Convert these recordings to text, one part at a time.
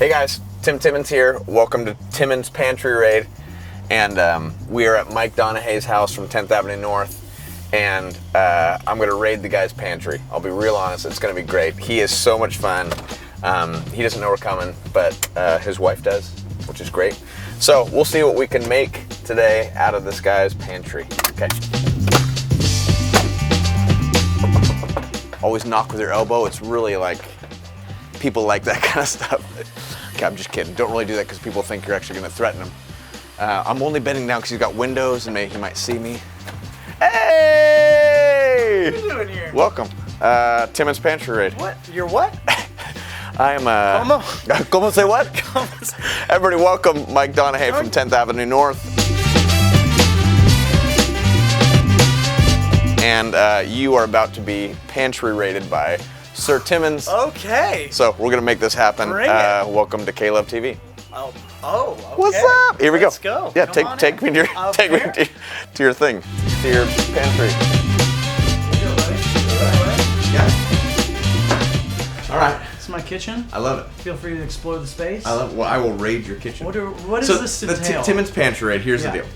Hey guys, Timmons here. Welcome to Timmons Pantry Raid. And we are at Mike Donehey's house from 10th Avenue North. And I'm going to raid the guy's pantry. I'll be real honest, it's going to be great. He is so much fun. He doesn't know we're coming, but his wife does, which is great. So we'll see what we can make today out of this guy's pantry. Okay. Always knock with your elbow. It's really like, people like that kind of stuff. Okay, I'm just kidding. Don't really do that because people think you're actually going to threaten them. I'm only bending down because he's got windows and maybe he might see me. Hey! What are you doing here? Welcome. Timmons Pantry Raid. What? You're what? I am ¿Cómo? ¿Cómo say what? Everybody welcome Mike Donehey from 10th Avenue North. And you are about to be pantry raided by Sir Timmons. Okay. So we're gonna make this happen. Bring it. Welcome to K-Love TV. Oh, okay. What's up? Here we Let's go. go. Yeah, Come take me to your to your thing, to your pantry. Yeah. All right. This is my kitchen. I love it. Feel free to explore the space. Well, I will raid your kitchen. What is this entail? Timmons Pantry Raid. Here's the Yeah. deal.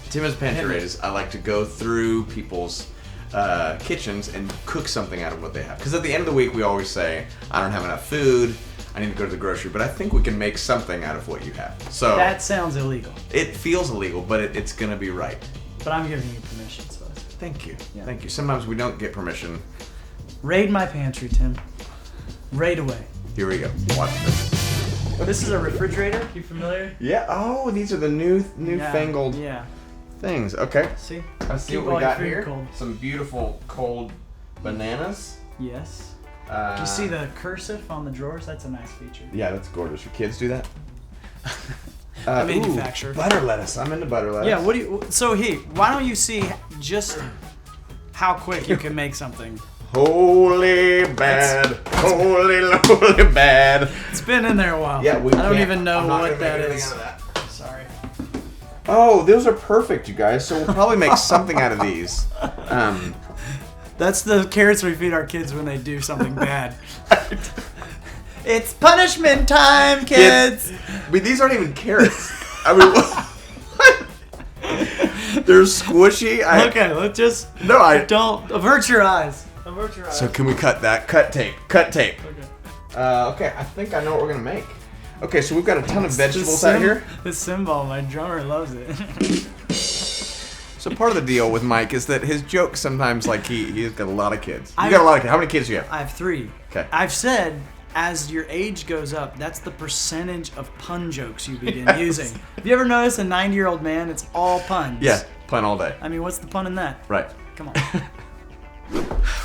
Timmons Pantry Raid is I like to go through people's kitchens and cook something out of what they have. Because at the end of the week, we always say, I don't have enough food. I need to go to the grocery, but I think we can make something out of what you have. So That sounds illegal. it feels illegal, but it's gonna be right. But I'm giving you permission, so Thank you. Yeah. Thank you. Sometimes we don't get permission. raid my pantry, Tim. Raid away. Here we go. Watch this. This is a refrigerator. You familiar? Yeah. Oh, these are the newfangled Yeah. things. Okay. See? Let's see Keep what we all your got food here. cold. Some beautiful cold bananas. Yes. Do you see the cursive on the drawers? That's a nice feature. Yeah, that's gorgeous. Your kids do that? I manufacture. Butter lettuce. I'm into butter lettuce. Yeah. What do you? So why don't you see just how quick you can make something? Holy bad. Holy lowly bad. It's been in there a while. Yeah, we I don't can't- even know I'm not what gonna that make is. anything out of that. Sorry. Oh, those are perfect, you guys. So we'll probably make something out of these. That's the carrots we feed our kids when they do something bad. It's punishment time, kids. But these aren't even carrots. I mean, what? They're squishy. Okay, let's just don't avert your eyes. Avert your eyes. So can we cut that? Cut tape. Cut tape. Okay. Okay, I think I know what we're gonna make. Okay, so we've got a ton of vegetables out here. This cymbal, my drummer loves it. So part of the deal with Mike is that his jokes sometimes, like he's got a lot of kids. You I- got a lot of kids. How many kids do you have? I have 3. Okay. I've said as your age goes up, that's the percentage of pun jokes you begin using. Have you ever noticed a 90-year-old man? It's all puns. Yeah, pun all day. I mean, what's the pun in that? Right. Come on.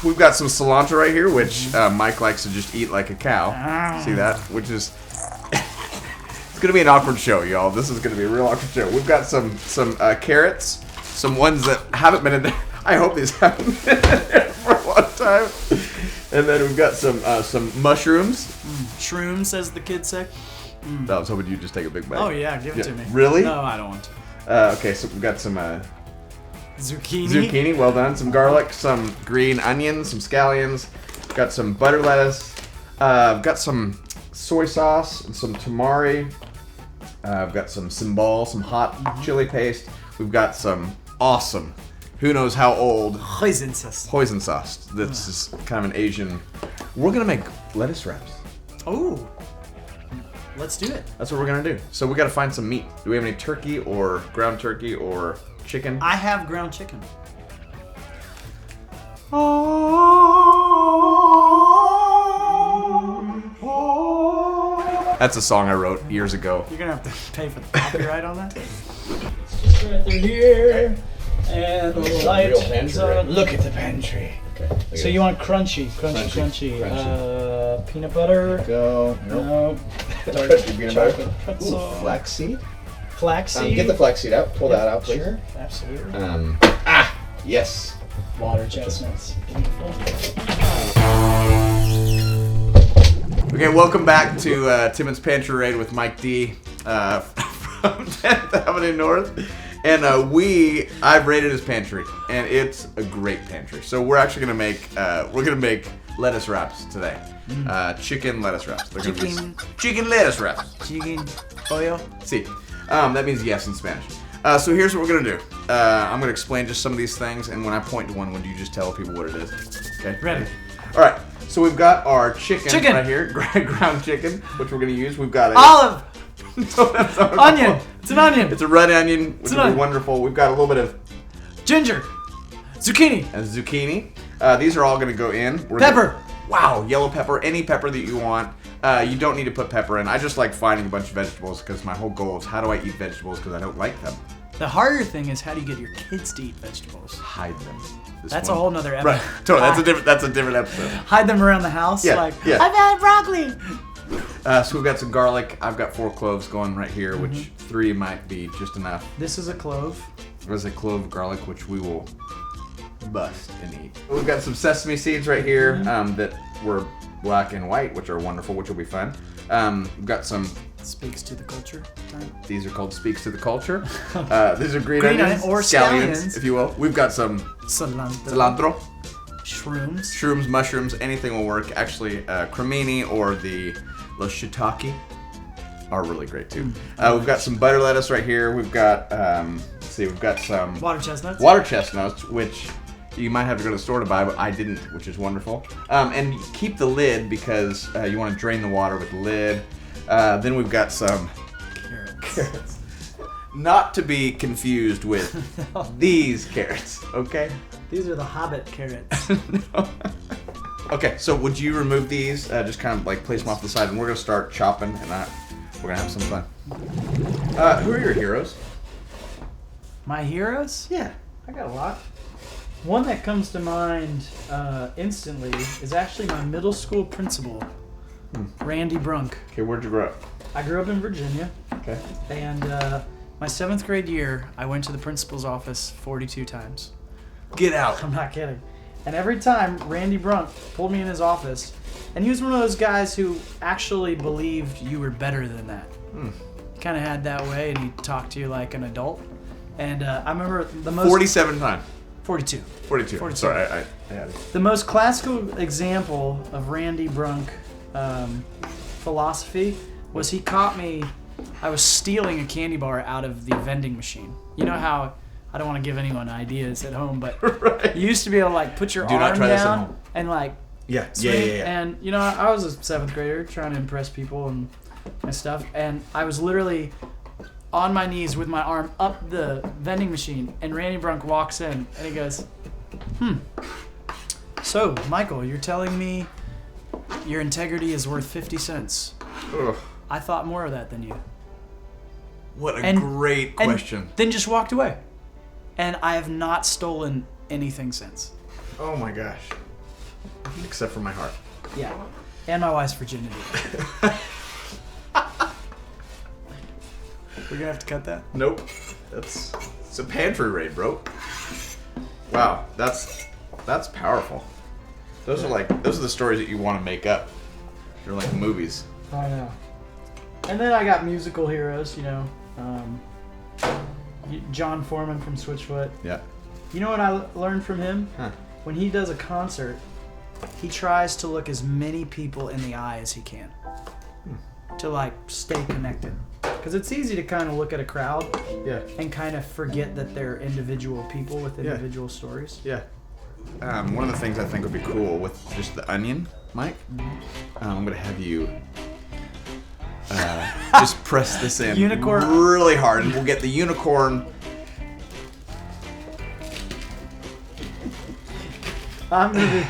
We've got some cilantro right here, which Mike likes to just eat like a cow. Ah. See that? Which is it's gonna be an awkward show, y'all. This is gonna be a real awkward show. We've got some carrots, some ones that haven't been in there. I hope these haven't been in there for a long time. And then we've got some mushrooms. Shrooms, as the kids say. I was hoping you'd just take a big bite. Oh yeah, give it to me. Really? No, I don't want to. Okay, so we've got some Zucchini. zucchini, well done. Some garlic, some green onions, some scallions. Got some butter lettuce. Got some soy sauce and some tamari. I've got some sambal, some hot chili paste. We've got some awesome, who knows how old, Hoisin sauce. hoisin sauce. This is kind of an Asian. We're gonna make lettuce wraps. Oh, let's do it. That's what we're gonna do. So we gotta find some meat. Do we have any turkey or ground turkey or chicken? I have ground chicken. That's a song I wrote years ago. You're gonna have to pay for the copyright on that. It's just right through here, and the light real pantry, is on. right? Look at the pantry. Okay. So you want crunchy. Peanut butter. Go. No. Crunchy peanut butter. Chocolate pretzel. Flaxseed. Flaxseed. Get the flaxseed out. Pull that out, please. Sure, absolutely. Yes. Water chestnuts. Beautiful. Okay, welcome back to Timmons Pantry Raid with Mike D from 10th Avenue North. And I've raided his pantry, and it's a great pantry. So we're actually gonna make lettuce wraps today. Chicken lettuce wraps. They're gonna Chicken. be chicken lettuce wraps. Chicken pollo. See, that means yes in Spanish. So here's what we're gonna do. I'm gonna explain just some of these things, and when I point to one, would you just tell people what it is? Okay. Ready. All right. So we've got our chicken right here, ground chicken, which we're gonna use. We've got Olive. No, that's not Onion. It's an onion. It's a red onion, which will be wonderful. We've got a little bit of ginger. Zucchini. and zucchini. These are all gonna go in. Pepper. Wow, yellow pepper, any pepper that you want. You don't need to put pepper in. I just like finding a bunch of vegetables because my whole goal is how do I eat vegetables because I don't like them. The harder thing is how do you get your kids to eat vegetables? Hide them. That's a whole nother episode. Right, totally. That's a different episode. Hide them around the house. Yeah, Like, yeah. I've had broccoli. So we've got some garlic. I've got 4 cloves going right here, which 3 might be just enough. This is a clove. There's a clove of garlic, which we will bust and eat. We've got some sesame seeds right here that were black and white, which are wonderful, which will be fun. We've got some. Speaks to the culture. These are called Speaks to the Culture. These are green Green onions, onion or scallions, if you will. We've got some cilantro, shrooms, mushrooms, anything will work. Actually, cremini or the shiitake are really great too. We've got some butter lettuce right here. We've got, we've got some water chestnuts, which you might have to go to the store to buy, but I didn't, which is wonderful. And keep the lid because you want to drain the water with the lid. Then we've got some carrots. Not to be confused with these carrots, okay? These are the Hobbit carrots. No. Okay, so would you remove these? Just kind of like place them off to the side, and we're gonna start chopping, and we're gonna have some fun. Who are your heroes? My heroes? Yeah. I got a lot. One that comes to mind instantly is actually my middle school principal, Randy Brunk. Okay, where'd you grow up? I grew up in Virginia. Okay. And my 7th grade year, I went to the principal's office 42 times. Get out. I'm not kidding. And every time, Randy Brunk pulled me in his office, and he was one of those guys who actually believed you were better than that. He kind of had that way, and he talked to you like an adult. And I remember the most... 47 times. 42. 42. Sorry, I had it. The most classical example of Randy Brunk philosophy was he caught me... I was stealing a candy bar out of the vending machine. You know how... I don't want to give anyone ideas at home, but right. You used to be able to like put your arm down and like swing. Yeah. And you know, I was a 7th grader trying to impress people and stuff, and I was literally on my knees with my arm up the vending machine, and Randy Brunk walks in and he goes, So, Michael, you're telling me your integrity is worth 50 cents. Ugh. I thought more of that than you. What a great question. And then just walked away. And I have not stolen anything since. Oh my gosh. Except for my heart. Yeah. And my wife's virginity. We're gonna have to cut that? Nope. It's a pantry raid, bro. Wow, that's powerful. Those are the stories that you want to make up. They're like movies. I know. And then I got musical heroes, you know. John Foreman from Switchfoot. Yeah. You know what I learned from him? Huh. When he does a concert, he tries to look as many people in the eye as he can. To like stay connected. Because it's easy to kind of look at a crowd and kind of forget that they're individual people with individual stories. Yeah. One of the things I think would be cool with just the onion, Mike, I'm going to have you just press this in really hard, and we'll get the unicorn. I'm gonna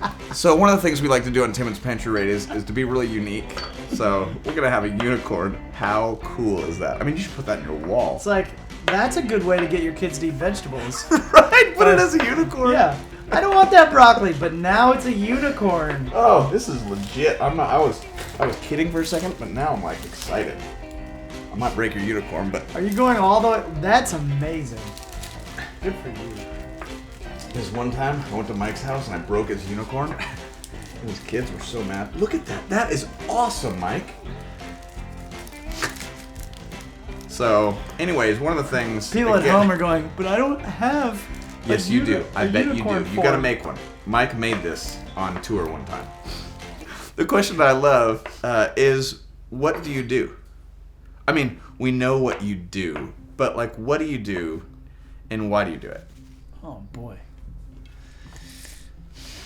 be... So one of the things we like to do on Timmons Pantry Raid is to be really unique. So we're gonna have a unicorn. How cool is that? I mean, you should put that in your wall. It's like, that's a good way to get your kids to eat vegetables. Right? Put it as a unicorn. Yeah. I don't want that broccoli, but now it's a unicorn. Oh, this is legit. I was kidding for a second, but now I'm like excited. I might break your unicorn, but Are you going all the way? That's amazing. Good for you. this one time I went to Mike's house and I broke his unicorn. And his kids were so mad. Look at that. That is awesome, Mike. So, anyways, one of the things People at home are going, but I don't have Yes, you do. I bet you do. unicorn You got to form. make one. Mike made this on tour one time. The question that I love is, what do you do? I mean, we know what you do, but like, what do you do, and why do you do it? Oh boy.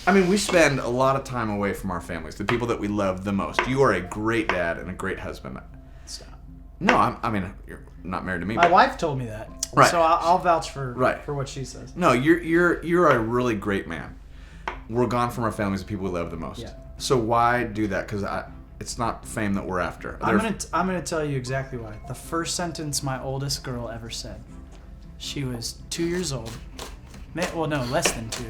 I mean, we spend a lot of time away from our families, the people that we love the most. You are a great dad and a great husband. Stop. No, I mean, you're not married to me. My but wife told me that. Right. So I'll vouch for Right. for what she says. No, you're a really great man. We're gone from our families, the people we love the most. Yeah. So why do that? Because it's not fame that we're after. I'm gonna tell you exactly why. The first sentence my oldest girl ever said. She was 2 years old. Well, no, less than 2.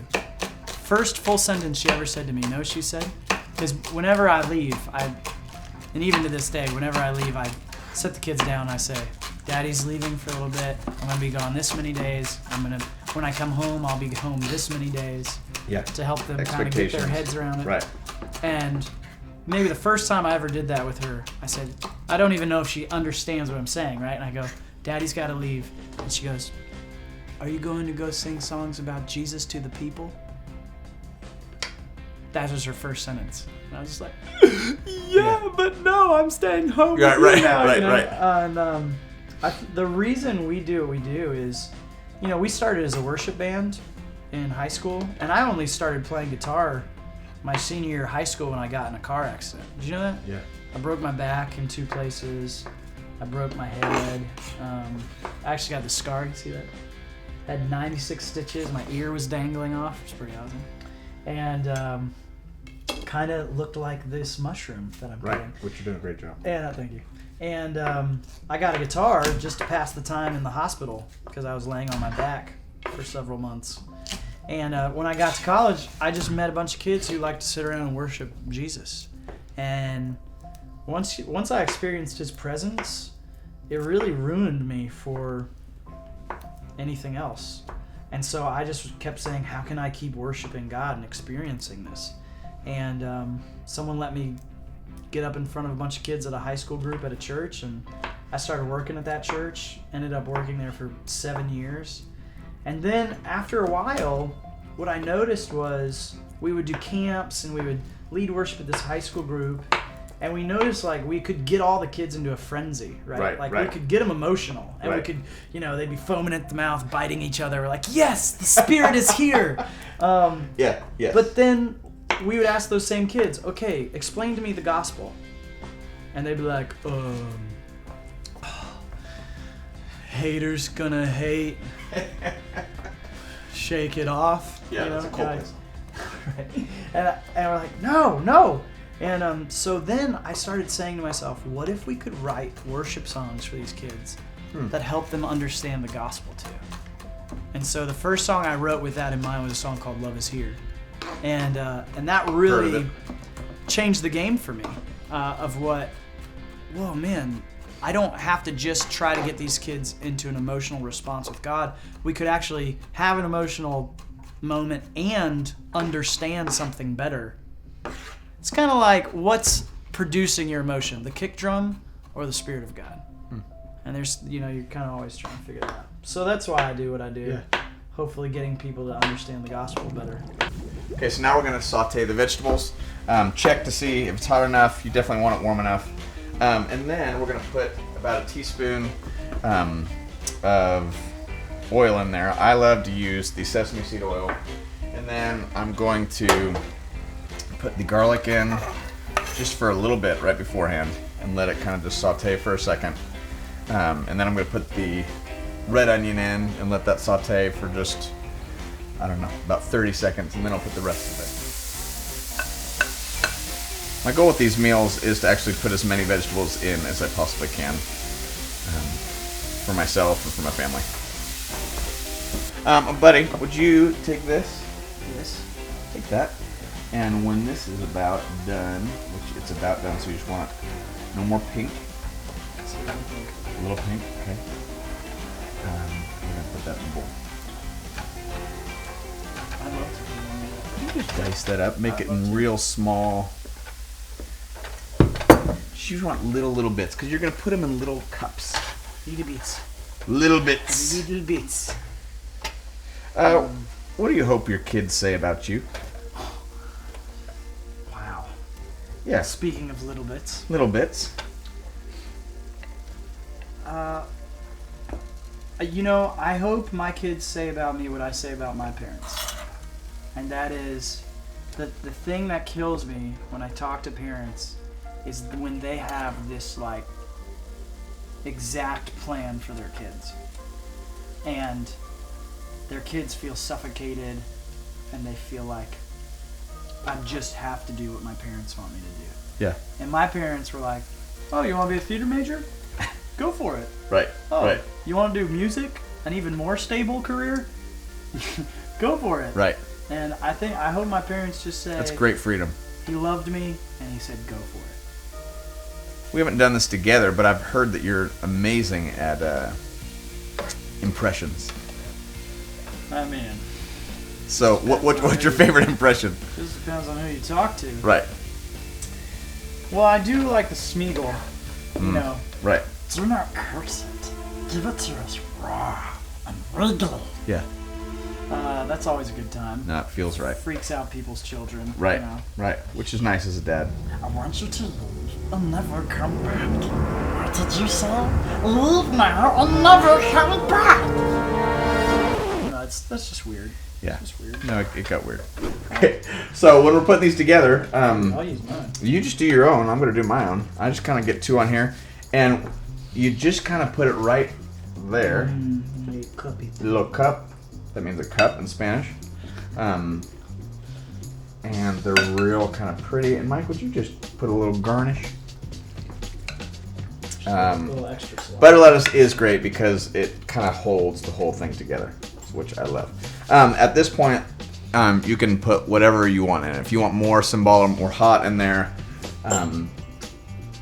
First full sentence she ever said to me. No, she said, because whenever I leave, and even to this day, whenever I leave, I set the kids down. And I say, Daddy's leaving for a little bit. I'm gonna be gone this many days. When I come home, I'll be home this many days. Yeah. To help them kind of get their heads around it. Right. And maybe the first time I ever did that with her, I said, I don't even know if she understands what I'm saying, right? And I go, Daddy's got to leave. And she goes, are you going to go sing songs about Jesus to the people? That was her first sentence. And I was just like, yeah, but no, I'm staying home with you now, you know? And the reason we do what we do is, we started as a worship band in high school, and I only started playing guitar my senior year of high school when I got in a car accident. Did you know that? Yeah. I broke my back in 2 places. I broke my head. I actually got the scar. You see that? Had 96 stitches. My ear was dangling off. It's pretty awesome. And kind of looked like this mushroom that I'm Right, getting. which you're doing a great job. Yeah, thank you. And I got a guitar just to pass the time in the hospital because I was laying on my back for several months. And when I got to college, I just met a bunch of kids who liked to sit around and worship Jesus. And once I experienced his presence, it really ruined me for anything else. And so I just kept saying, how can I keep worshiping God and experiencing this? And someone let me get up in front of a bunch of kids at a high school group at a church, and I started working at that church, ended up working there for 7 years. And then after a while, what I noticed was we would do camps and we would lead worship at this high school group, and we noticed like we could get all the kids into a frenzy, right? We could get them emotional, and we could, they'd be foaming at the mouth, biting each other. We're like, yes, the Spirit is here. Yeah. But then we would ask those same kids, okay, explain to me the gospel. And they'd be like, haters gonna hate. Shake it off. Yeah, that's a cool place. Right. And we're like, no. And so then I started saying to myself, what if we could write worship songs for these kids that help them understand the gospel too? And so the first song I wrote with that in mind was a song called Love Is Here. And that really changed the game for me of what, whoa, man, I don't have to just try to get these kids into an emotional response with God. We could actually have an emotional moment and understand something better. It's kind of like, what's producing your emotion, the kick drum or the Spirit of God? And there's, you're kind of always trying to figure that out. So that's why I do what I do. Yeah. Hopefully getting people to understand the gospel better. Okay, so now we're going to saute the vegetables. Check to see if it's hot enough. You definitely want it warm enough. And then we're going to put about a teaspoon of oil in there. I love to use the sesame seed oil. And then I'm going to put the garlic in just for a little bit right beforehand and let it kind of just saute for a second. And then I'm going to put the red onion in and let that saute for just, I don't know, about 30 seconds, and then I'll put the rest of it. My goal with these meals is to actually put as many vegetables in as I possibly can for myself and for my family. Buddy, would you take this? Yes. Take that. And when this is about done, which it's about done, so you just want no more pink. A little pink, okay. We're going to put that in the bowl. I love to You just dice that up, make it in real small. You want little bits, because you're going to put them in little cups. Little bits. Little bits. Little bits. What do you hope your kids say about you? Wow. Yeah, Speaking of little bits. little bits. I hope my kids say about me what I say about my parents. And that is the thing that kills me when I talk to parents is when they have this like exact plan for their kids. And their kids feel suffocated and they feel like I just have to do what my parents want me to do. Yeah. And my parents were like, "Oh, you want to be a theater major? Go for it. Right. Oh, Right. you want to do music? An even more stable career? Go for it." Right. And I hope my parents just say, That's great freedom. he loved me and he said, "Go for it." We haven't done this together, but I've heard that you're amazing at impressions. I mean, So, what's your favorite impression? this depends on who you talk to. Right. Well, I do like the Smeagol. You know, Right. do not curse it. Give it to us raw and regular. Yeah. That's always a good time. No, it feels right. Freaks out people's children. Right. You know. Right. Which is nice as a dad. I want you to leave and never come back. What did you say? Leave now and never come back. No, that's just weird. Yeah. It's just weird. No, it got weird. Okay. So when we're putting these together, I'll use mine. you just do your own. I'm gonna do my own. I just kind of get two on here, and you just kind of put it right there. A little cup. That means a cup in Spanish. And they're real kind of pretty. And Mike, would you just put a little garnish? A little extra sauce. Butter lettuce is great because it kind of holds the whole thing together, which I love. At this point, you can put whatever you want in it. If you want more sambal or more hot in there,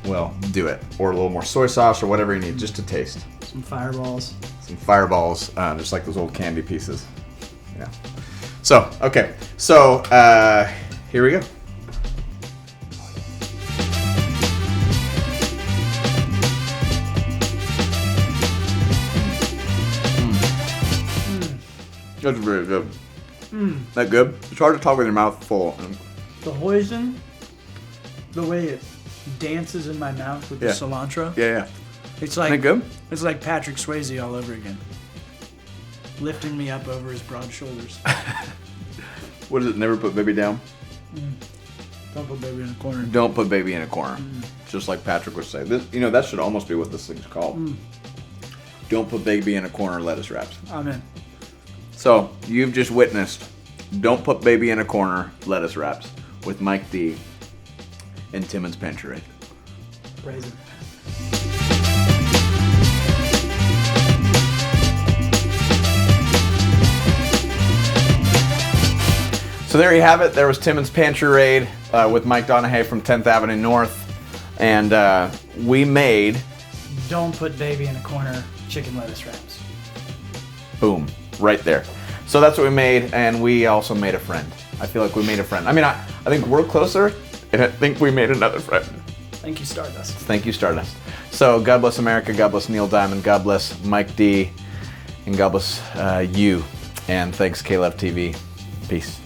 well, do it. Or a little more soy sauce or whatever you need just to taste. Some fireballs. Some fireballs, just like those old candy pieces. Yeah. So, okay. So, here we go. That's very good. That good? It's hard to talk with your mouth full. The hoisin, the way it dances in my mouth with Yeah. the cilantro. Yeah. It's Isn't it like good? It's like Patrick Swayze all over again. Lifting me up over his broad shoulders. What is it? Never put baby down? Don't put baby in a corner. Don't put baby in a corner. Just like Patrick would say. This, that should almost be what this thing's called. Don't put baby in a corner lettuce wraps. Amen. So, you've just witnessed Don't Put Baby in a Corner lettuce wraps with Mike D and Timmons Pantry. Praise him. So there you have it. There was Timmons Pantry Raid with Mike Donehey from 10th Avenue North. And we made... Don't put baby in a corner chicken lettuce wraps. Boom. Right there. So that's what we made, and we also made a friend. I feel like we made a friend. I mean, I think we're closer, and I think we made another friend. Thank you, Stardust. Thank you, Stardust. So God bless America, God bless Neil Diamond, God bless Mike D, and God bless you. And thanks, KLF TV. Peace.